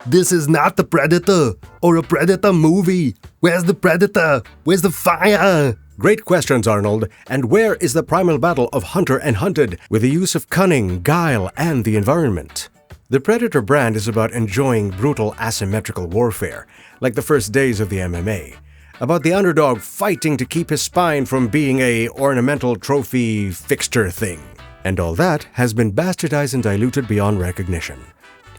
This is not the Predator or a Predator movie. Where's the Predator? Where's the fire? Great questions, Arnold. And where is the primal battle of hunter and hunted with the use of cunning, guile, and the environment? The Predator brand is about enjoying brutal asymmetrical warfare, like the first days of the MMA. About the underdog fighting to keep his spine from being a ornamental trophy fixture thing. And all that has been bastardized and diluted beyond recognition.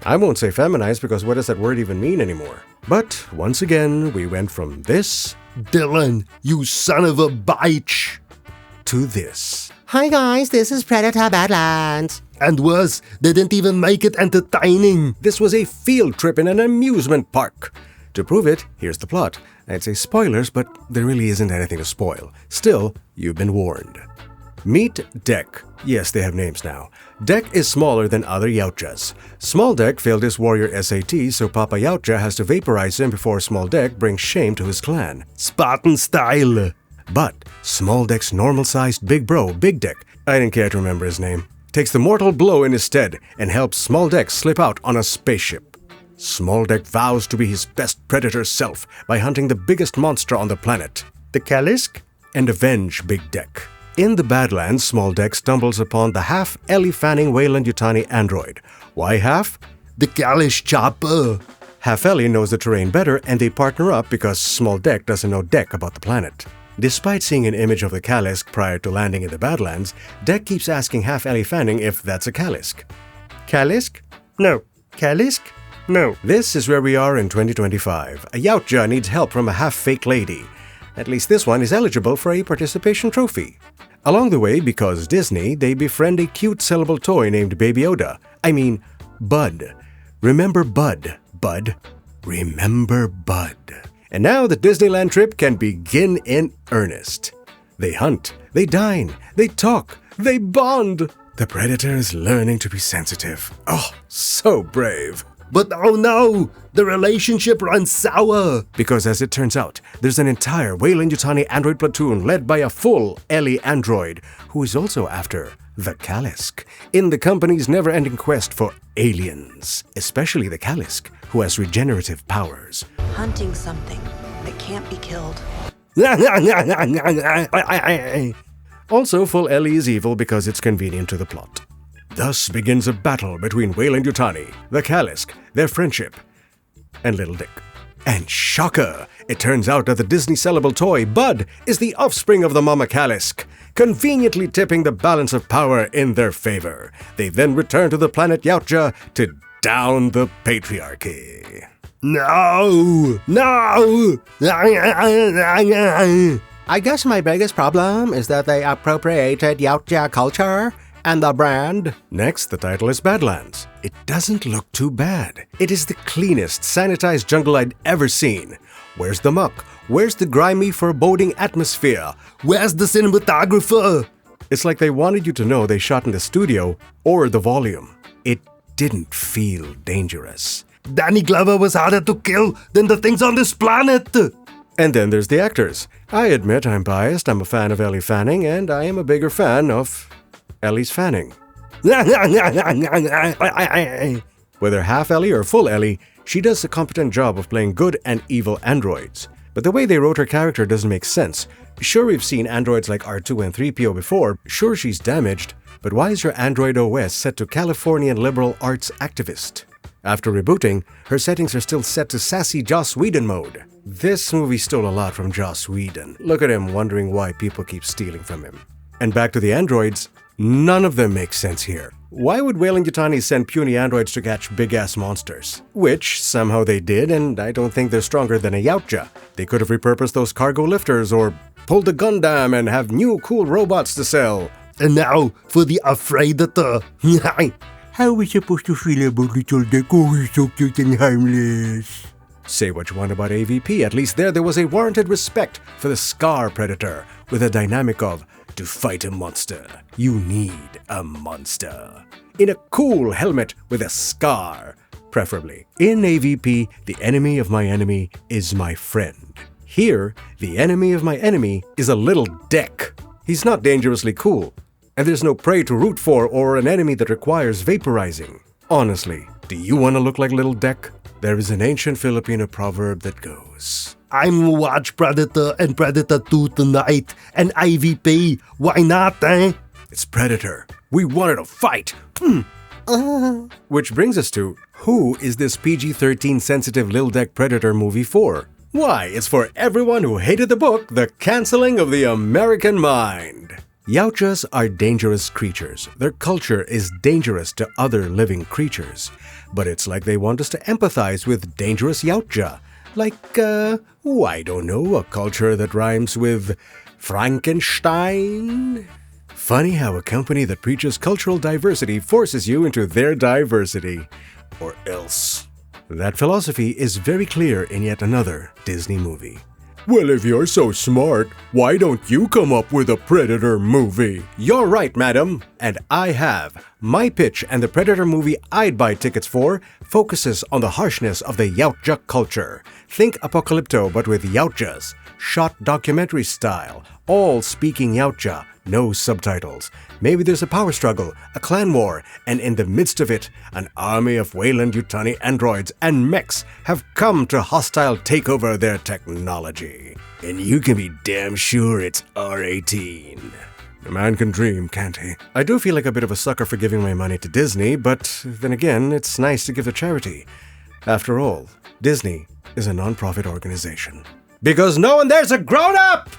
I won't say feminized because what does that word even mean anymore? But once again, we went from this, Dylan, you son of a bitch, to this. Hi guys, this is Predator Badlands. And worse, they didn't even make it entertaining. This was a field trip in an amusement park. To prove it, here's the plot. I'd say spoilers, but there really isn't anything to spoil. Still, you've been warned. Meet Deck. Yes, they have names now. Deck is smaller than other Yautjas. Small Deck failed his warrior SAT, so Papa Yautja has to vaporize him before Small Deck brings shame to his clan. Spartan style. But Small Deck's normal-sized big bro, Big Deck, I didn't care to remember his name, takes the mortal blow in his stead and helps Small Deck slip out on a spaceship. Small Deck vows to be his best predator self by hunting the biggest monster on the planet, The Kalisk? and avenge Big Deck. In the Badlands, Small Deck stumbles upon the half Ellie Fanning Weyland-Yutani android. Why half? The Kalish Chopuh. Half Ellie knows the terrain better and they partner up because Small Deck doesn't know Deck about the planet. Despite seeing an image of the Kalisk prior to landing in the Badlands, Deck keeps asking half Ellie Fanning if that's a Kalisk. Kalisk? No. Kalisk? No. This is where we are in 2025. A Yautja needs help from a half-fake lady. At least this one is eligible for a participation trophy. Along the way, because Disney, they befriend a cute sellable toy named Baby Yoda. I mean, Bud. Remember Bud, Bud. Remember Bud. And now the Disneyland trip can begin in earnest. They hunt, they dine, they talk, they bond. The Predator is learning to be sensitive. Oh, so brave. But oh no, the relationship runs sour. Because as it turns out, there's an entire Weyland-Yutani android platoon led by a full Ellie android who is also after the Kalisk in the company's never-ending quest for aliens, especially the Kalisk, who has regenerative powers. Hunting something that can't be killed. Also, full Ellie is evil because it's convenient to the plot. Thus begins a battle between Weyland-Yutani, the Kalisk, their friendship, and Little Dick. And shocker! It turns out that the Disney sellable toy, Bud, is the offspring of the Mama Kalisk, conveniently tipping the balance of power in their favor. They then return to the planet Yautja to down the patriarchy. No! No! I guess my biggest problem is that they appropriated Yautja culture and the brand. Next, the title is Badlands. It doesn't look too bad. It is the cleanest, sanitized jungle I'd ever seen. Where's the muck? Where's the grimy, foreboding atmosphere? Where's the cinematographer? It's like they wanted you to know they shot in the studio or the volume. It didn't feel dangerous. Danny Glover was harder to kill than the things on this planet. And then there's the actors. I admit I'm biased. I'm a fan of Ellie Fanning, and I am a bigger fan of Ellie's Fanning. Whether half Ellie or full Ellie, she does a competent job of playing good and evil androids. But the way they wrote her character doesn't make sense. Sure, we've seen androids like R2 and 3PO before. Sure, she's damaged. But why is her Android OS set to Californian liberal arts activist? After rebooting, her settings are still set to sassy Joss Whedon mode. This movie stole a lot from Joss Whedon. Look at him wondering why people keep stealing from him. And back to the androids, none of them make sense here. Why would Weyland-Yutani send puny androids to catch big-ass monsters? Which, somehow they did, and I don't think they're stronger than a Yautja. They could have repurposed those cargo lifters or pulled the Gundam and have new cool robots to sell. And now for the Afraidator. How are we supposed to feel about Little Dick? Oh, he's so cute and harmless. Say what you want about AVP, at least there was a warranted respect for the Scar Predator, with a dynamic of, to fight a monster, you need a monster. In a cool helmet with a scar, preferably. In AVP, the enemy of my enemy is my friend. Here, the enemy of my enemy is a Little Dick. He's not dangerously cool, and there's no prey to root for or an enemy that requires vaporizing. Honestly, do you want to look like Little Dick? There is an ancient Filipino proverb that goes, I'm watch Predator and Predator 2 tonight, and IVP. Why not, eh? it's Predator. We wanted to fight. Which brings us to, who is this PG-13 sensitive Lil Deck Predator movie for? Why, it's for everyone who hated the book, The Canceling of the American Mind. Yautjas are dangerous creatures. Their culture is dangerous to other living creatures. But it's like they want us to empathize with dangerous Yautja. Like, I don't know, a culture that rhymes with Frankenstein? Funny how a company that preaches cultural diversity forces you into their diversity. Or else. That philosophy is very clear in yet another Disney movie. Well, if you're so smart, why don't you come up with a Predator movie? You're right, madam. And I have. My pitch and the Predator movie I'd buy tickets for focuses on the harshness of the Yautja culture. Think Apocalypto but with Yautjas. Shot documentary style. All speaking Yautja. No subtitles. Maybe there's a power struggle, a clan war, and in the midst of it, an army of Wayland Yutani androids and mechs have come to hostile take over their technology. And you can be damn sure it's R18. A man can dream, can't he? I do feel like a bit of a sucker for giving my money to Disney, but then again, it's nice to give to charity. After all, Disney is a non-profit organization. Because no one there's a grown-up!